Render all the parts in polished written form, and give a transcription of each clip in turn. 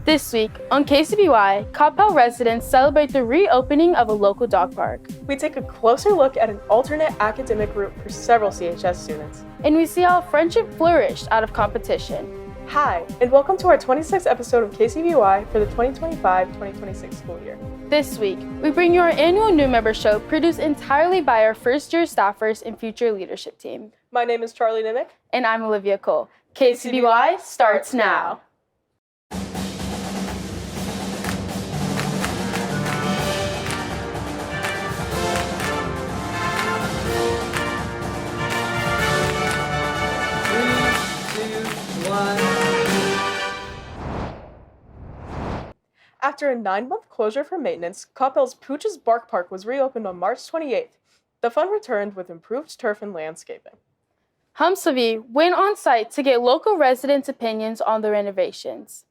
This week on KCBY, Coppell residents celebrate the reopening of a local dog park. We take a closer look at an alternate academic route for several CHS students. And we see how friendship flourished out of competition. Hi, and welcome to our 26th episode of KCBY for the 2025-2026 school year. This week, we bring you our annual new member show produced entirely by our first-year staffers and future leadership team. My name is Charlie Nimick. And I'm Olivia Cole. KCBY starts now. After a 9-month closure for maintenance, Coppell's Pooch's Bark Park was reopened on March 28th. The fun returned with improved turf and landscaping. Kcby went on site to get local residents' opinions on the renovations.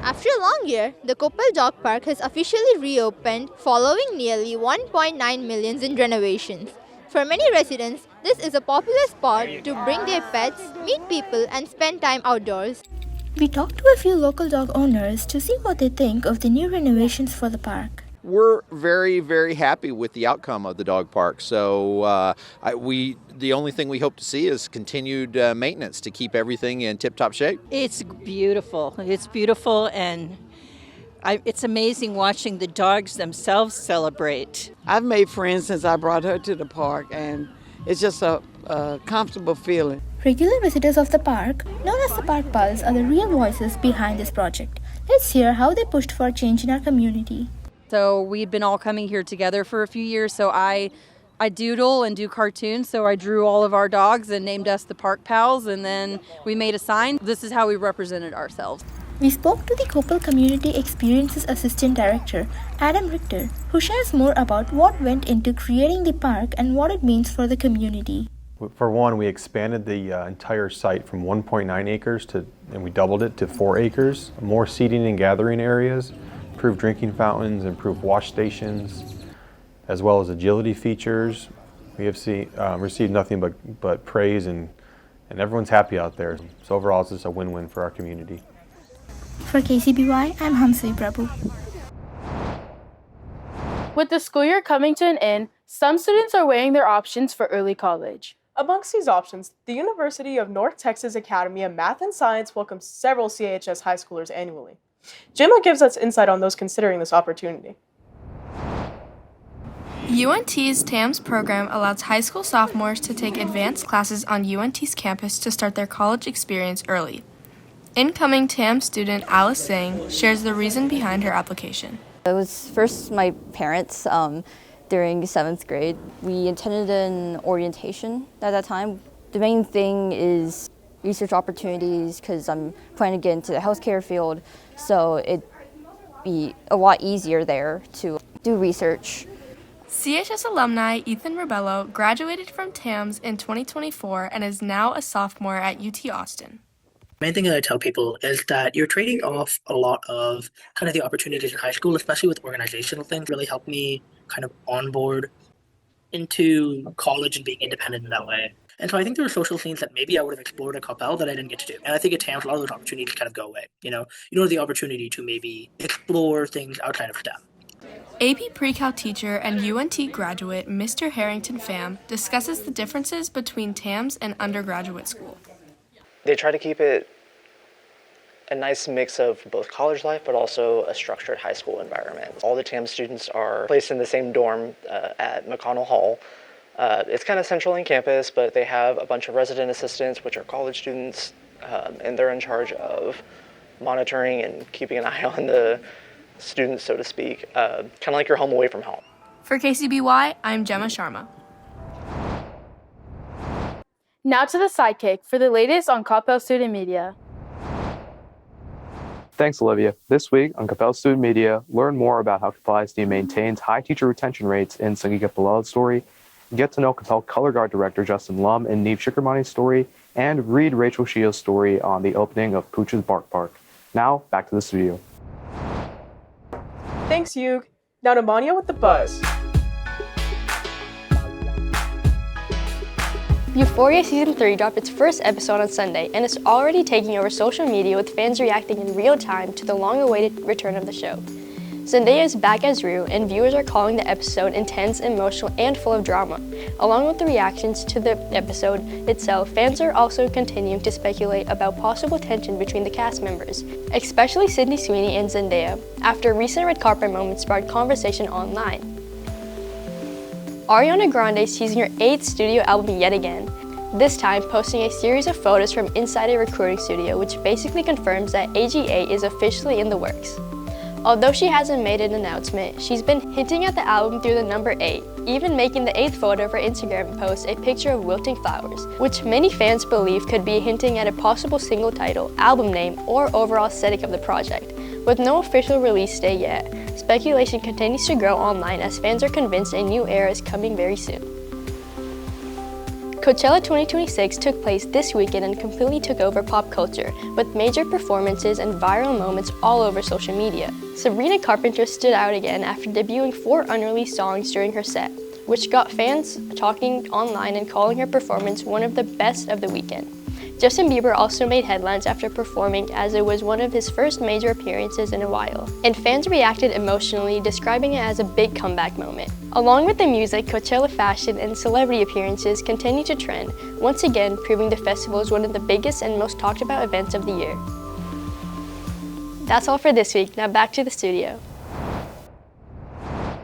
After a long year, the Coppell Dog Park has officially reopened following nearly 1.9 million in renovations. For many residents, this is a popular spot to bring their pets, meet people, and spend time outdoors. We talked to a few local dog owners to see what they think of the new renovations for the park. We're very, very happy with the outcome of the dog park. So the only thing we hope to see is continued maintenance to keep everything in tip-top shape. It's beautiful. It's beautiful, and it's amazing watching the dogs themselves celebrate. I've made friends since I brought her to the park, and it's just a comfortable feeling. Regular visitors of the park, known as the Park Pals, are the real voices behind this project. Let's hear how they pushed for change in our community. So we'd been all coming here together for a few years, so I doodle and do cartoons, so I drew all of our dogs and named us the Park Pals, and then we made a sign. This is how we represented ourselves. We spoke to the Coppell Community Experiences Assistant Director, Adam Richter, who shares more about what went into creating the park and what it means for the community. For one, we expanded the entire site from 1.9 acres and we doubled it to 4 acres. More seating and gathering areas, improved drinking fountains, improved wash stations, as well as agility features. We have received nothing but praise, and everyone's happy out there. So overall, it's just a win-win for our community. For KCBY, I'm Kcby Prabhu. With the school year coming to an end, some students are weighing their options for early college. Amongst these options, the University of North Texas Academy of Math and Science welcomes several CHS high schoolers annually. Gemma gives us insight on those considering this opportunity. UNT's TAMS program allows high school sophomores to take advanced classes on UNT's campus to start their college experience early. Incoming TAMS student Alice Singh shares the reason behind her application. It was first my parents. During 7th grade, we attended an orientation at that time. The main thing is research opportunities because I'm planning to get into the healthcare field, so it'd be a lot easier there to do research. CHS alumni Ethan Rebello graduated from TAMS in 2024 and is now a sophomore at UT Austin. The main thing that I tell people is that you're trading off a lot of kind of the opportunities in high school, especially with organizational things. Really helped me kind of onboard into college and being independent in that way. And so I think there were social scenes that maybe I would have explored at Coppell that I didn't get to do. And I think at TAMS, a lot of those opportunities kind of go away. You don't have the opportunity to maybe explore things outside of STEM. AP Pre-Cal teacher and UNT graduate Mr. Harrington Pham discusses the differences between TAMS and undergraduate school. They try to keep it a nice mix of both college life, but also a structured high school environment. All the TAMS students are placed in the same dorm at McConnell Hall. It's kind of central in campus, but they have a bunch of resident assistants, which are college students, and they're in charge of monitoring and keeping an eye on the students, so to speak, kind of like your home away from home. For KCBY, I'm Gemma Sharma. Now to the sidekick for the latest on Coppell Student Media. Thanks, Olivia. This week on Coppell Student Media, learn more about how Coppell ISD maintains high teacher retention rates in Sangeeta Bilal's story, get to know Coppell Color Guard Director Justin Lum and Neve Shikramani's story, and read Rachel Shields' story on the opening of Pooch's Bark Park. Now, back to the studio. Thanks, Hugh. Now to Manya with the buzz. Euphoria Season 3 dropped its first episode on Sunday and is already taking over social media with fans reacting in real time to the long-awaited return of the show. Zendaya is back as Rue, and viewers are calling the episode intense, emotional, and full of drama. Along with the reactions to the episode itself, fans are also continuing to speculate about possible tension between the cast members, especially Sydney Sweeney and Zendaya, after recent red carpet moments sparked conversation online. Ariana Grande is teasing her 8th studio album yet again, this time posting a series of photos from inside a recording studio, which basically confirms that AGA is officially in the works. Although she hasn't made an announcement, she's been hinting at the album through the number 8, even making the 8th photo of her Instagram post a picture of wilting flowers, which many fans believe could be hinting at a possible single title, album name, or overall aesthetic of the project. With no official release date yet, speculation continues to grow online as fans are convinced a new era is coming very soon. Coachella 2026 took place this weekend and completely took over pop culture, with major performances and viral moments all over social media. Sabrina Carpenter stood out again after debuting 4 unreleased songs during her set, which got fans talking online and calling her performance one of the best of the weekend. Justin Bieber also made headlines after performing, as it was one of his first major appearances in a while, and fans reacted emotionally, describing it as a big comeback moment. Along with the music, Coachella fashion and celebrity appearances continue to trend, once again proving the festival is one of the biggest and most talked about events of the year. That's all for this week. Now back to the studio.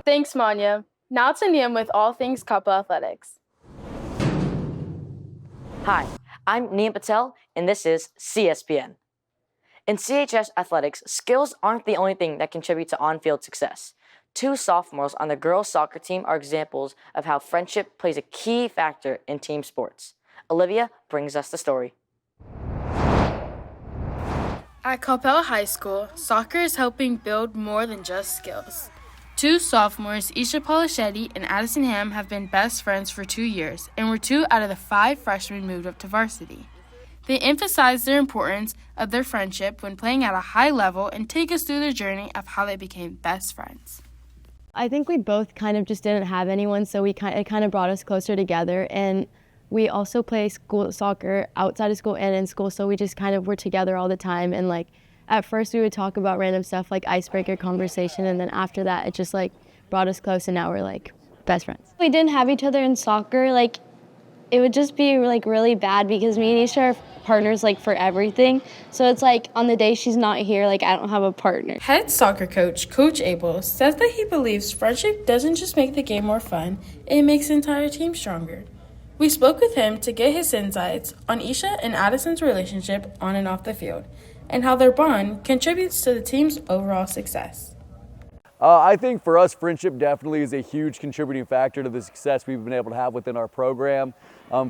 Thanks, Manya. Now to Niam with all things Coppell Athletics. Hi, I'm Niam Patel, and this is CSPN. In CHS athletics, skills aren't the only thing that contribute to on-field success. 2 sophomores on the girls' soccer team are examples of how friendship plays a key factor in team sports. Olivia brings us the story. At Coppell High School, soccer is helping build more than just skills. 2 sophomores, Isha Polischetti and Addison Ham, have been best friends for 2 years and were 2 out of the 5 freshmen moved up to varsity. They emphasize their importance of their friendship when playing at a high level and take us through their journey of how they became best friends. I think we both kind of just didn't have anyone, so it kind of brought us closer together. And we also play school soccer outside of school and in school, so we just kind of were together all the time. And like at first we would talk about random stuff like icebreaker conversation, and then after that it just like brought us close, and now we're like best friends. We didn't have each other in soccer, like it would just be like really bad because me and Isha are partners like for everything. So it's like on the day she's not here, like I don't have a partner. Head soccer coach, Coach Abel, says that he believes friendship doesn't just make the game more fun, it makes the entire team stronger. We spoke with him to get his insights on Isha and Addison's relationship on and off the field, and how their bond contributes to the team's overall success. I think for us, friendship definitely is a huge contributing factor to the success we've been able to have within our program.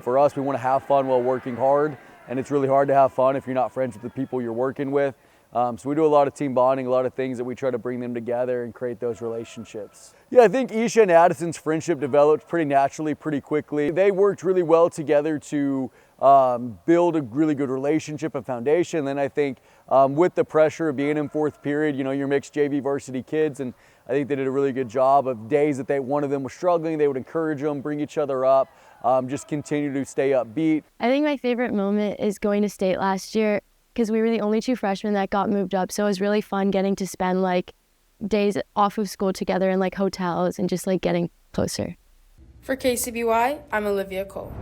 For us, we want to have fun while working hard, and it's really hard to have fun if you're not friends with the people you're working with. So we do a lot of team bonding, a lot of things that we try to bring them together and create those relationships. Yeah, I think Isha and Addison's friendship developed pretty naturally, pretty quickly. They worked really well together to build a really good relationship, a foundation. Then I think with the pressure of being in 4th period, you know, you're mixed JV varsity kids, and I think they did a really good job of days that one of them was struggling, they would encourage them, bring each other up, just continue to stay upbeat. I think my favorite moment is going to state last year, because we were the only 2 freshmen that got moved up, so it was really fun getting to spend like days off of school together in like hotels and just like getting closer. For KCBY, I'm Olivia Cole.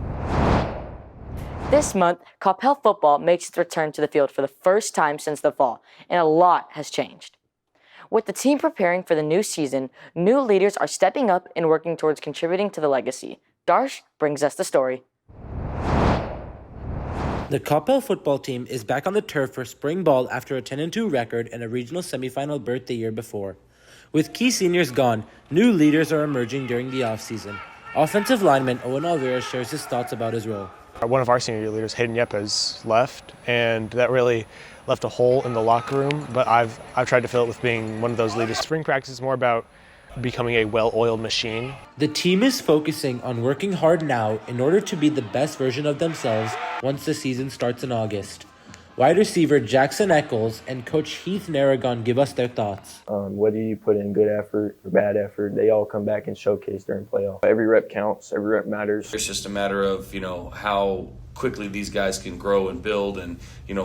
This month, Coppell football makes its return to the field for the first time since the fall, and a lot has changed. With the team preparing for the new season, new leaders are stepping up and working towards contributing to the legacy. Darsh brings us the story. The Coppell football team is back on the turf for spring ball after a 10-2 record and a regional semifinal berth the year before. With key seniors gone, new leaders are emerging during the offseason. Offensive lineman Owen Alvera shares his thoughts about his role. One of our senior leaders, Hayden Yep, has left, and that really left a hole in the locker room, but I've tried to fill it with being one of those leaders. Spring practice is more about becoming a well-oiled machine. The team is focusing on working hard now in order to be the best version of themselves once the season starts in August. Wide receiver Jackson Eccles and Coach Heath Narragon give us their thoughts. Whether you put in good effort or bad effort, they all come back and showcase during playoff. Every rep counts, every rep matters. It's just a matter of, how quickly these guys can grow and build and,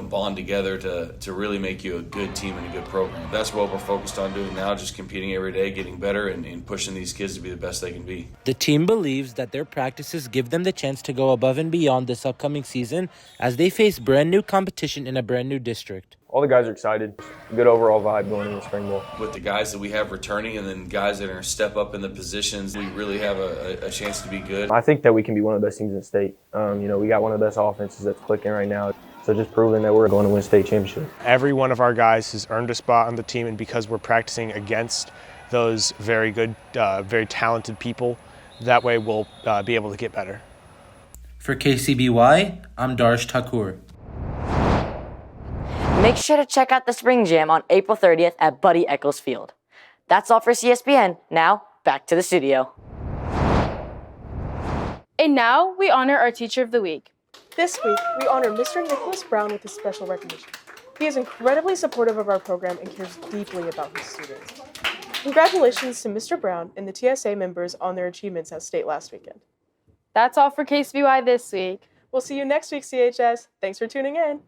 bond together to really make you a good team and a good program. That's what we're focused on doing now, just competing every day, getting better, and pushing these kids to be the best they can be. The team believes that their practices give them the chance to go above and beyond this upcoming season as they face brand new competition in a brand new district. All the guys are excited. Good overall vibe going into spring ball. With the guys that we have returning and then guys that are going to step up in the positions, we really have a chance to be good. I think that we can be one of the best teams in the state. We got one of the best offenses that's clicking right now. So just proving that we're going to win state championship. Every one of our guys has earned a spot on the team, and because we're practicing against those very good, very talented people, that way we'll be able to get better. For KCBY, I'm Darsh Thakur. Make sure to check out the Spring Jam on April 30th at Buddy Eccles Field. That's all for CSPN. Now, back to the studio. And now, we honor our Teacher of the Week. This week, we honor Mr. Nicholas Brown with a special recognition. He is incredibly supportive of our program and cares deeply about his students. Congratulations to Mr. Brown and the TSA members on their achievements at state last weekend. That's all for KCBY this week. We'll see you next week, CHS. Thanks for tuning in.